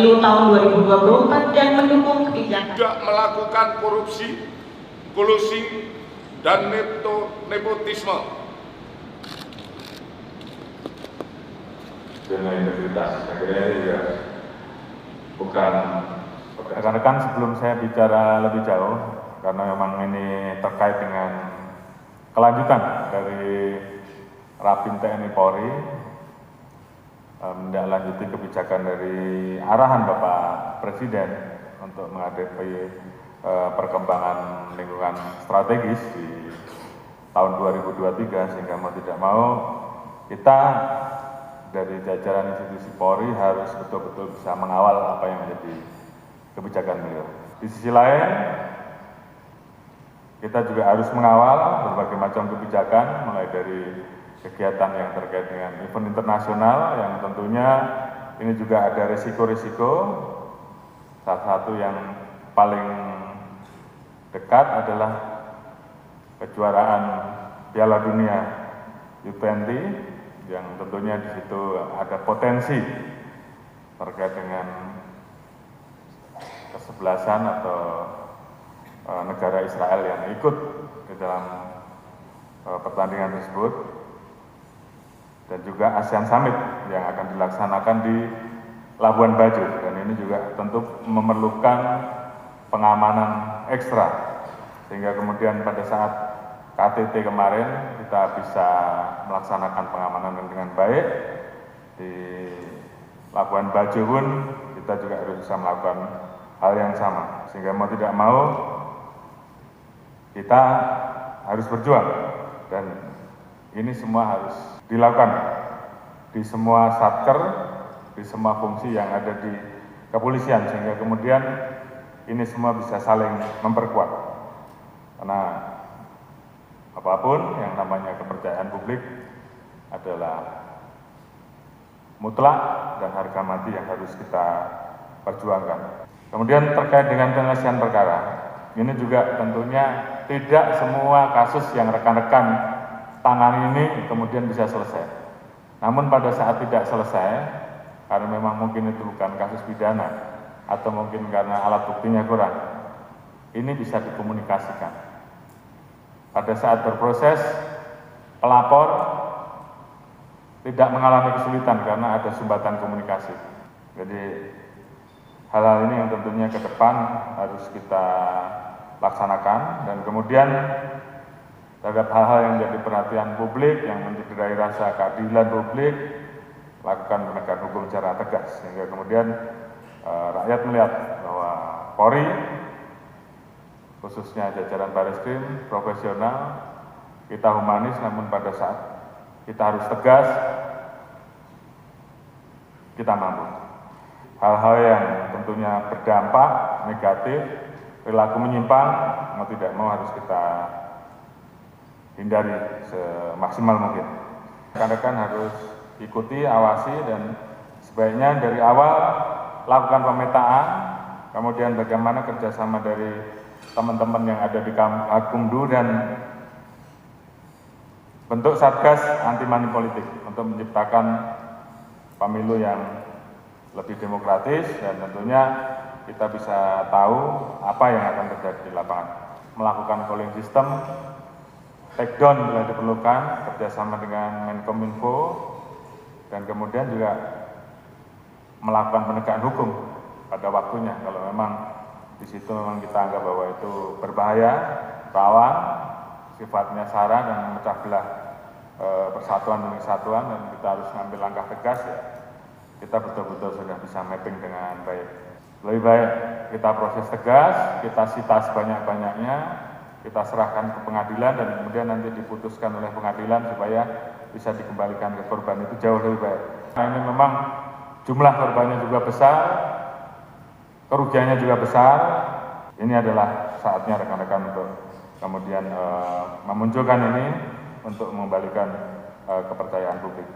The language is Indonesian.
pemilu tahun 2024 dan mendukung kebijakan. Tidak melakukan korupsi, kolusi, dan nepotisme. Dengan integritas, saya kira ini juga bukan. Rekan-rekan, sebelum saya bicara lebih jauh, karena memang ini terkait dengan kelanjutan dari Rapim TNI Polri, menindaklanjuti kebijakan dari arahan Bapak Presiden untuk menghadapi perkembangan lingkungan strategis di tahun 2023, sehingga mau tidak mau kita dari jajaran institusi Polri harus betul-betul bisa mengawal apa yang menjadi kebijakan beliau. Di sisi lain, kita juga harus mengawal berbagai macam kebijakan, mulai dari kegiatan yang terkait dengan event internasional, yang tentunya ini juga ada risiko-risiko. Salah satu yang paling dekat adalah kejuaraan Piala Dunia U20, yang tentunya di situ ada potensi terkait dengan kesebelasan atau negara Israel yang ikut di dalam pertandingan tersebut, dan juga ASEAN Summit yang akan dilaksanakan di Labuan Bajo, dan ini juga tentu memerlukan pengamanan ekstra, sehingga kemudian pada saat KTT kemarin kita bisa melaksanakan pengamanan dengan baik. Di Labuan Bajo pun kita juga harus bisa melakukan hal yang sama, sehingga mau tidak mau kita harus berjuang, dan ini semua harus dilakukan di semua satker, di semua fungsi yang ada di kepolisian, sehingga kemudian ini semua bisa saling memperkuat. Karena apapun yang namanya kepercayaan publik adalah mutlak dan harga mati yang harus kita perjuangkan. Kemudian terkait dengan penyelesaian perkara, ini juga tentunya tidak semua kasus yang rekan-rekan tangani ini kemudian bisa selesai. Namun pada saat tidak selesai, karena memang mungkin itu bukan kasus pidana, atau mungkin karena alat buktinya kurang, ini bisa dikomunikasikan. Pada saat berproses, pelapor tidak mengalami kesulitan karena ada sumbatan komunikasi. Jadi hal-hal ini yang tentunya ke depan harus kita laksanakan, dan kemudian terhadap hal-hal yang menjadi perhatian publik, yang mencederai rasa keadilan publik, lakukan penegakan hukum secara tegas, sehingga kemudian rakyat melihat bahwa Polri, khususnya jajaran Barreskrim, profesional, kita humanis, namun pada saat kita harus tegas, kita mampu. Hal-hal yang tentunya berdampak negatif, perilaku menyimpang, mau tidak mau harus kita hindari semaksimal mungkin. Rekan-rekan harus ikuti, awasi, dan sebaiknya dari awal lakukan pemetaan, kemudian bagaimana kerjasama dari teman-teman yang ada di Gakumdu dan bentuk Satgas anti money politik untuk menciptakan pemilu yang lebih demokratis, dan tentunya kita bisa tahu apa yang akan terjadi di lapangan. Melakukan polling system, take down bila diperlukan, kerjasama dengan Menkominfo, dan kemudian juga melakukan penegakan hukum pada waktunya. Kalau memang di situ memang kita anggap bahwa itu berbahaya, rawan, sifatnya sara dan memecah belah persatuan demi kesatuan, dan kita harus mengambil langkah tegas, ya kita betul-betul sudah bisa mapping dengan baik. Lebih baik kita proses tegas, kita sita sebanyak-banyaknya, kita serahkan ke pengadilan, dan kemudian nanti diputuskan oleh pengadilan supaya bisa dikembalikan ke korban, itu jauh lebih baik. Nah, ini memang jumlah korbannya juga besar, kerugiannya juga besar. Ini adalah saatnya rekan-rekan untuk kemudian memunculkan ini untuk mengembalikan kepercayaan publik.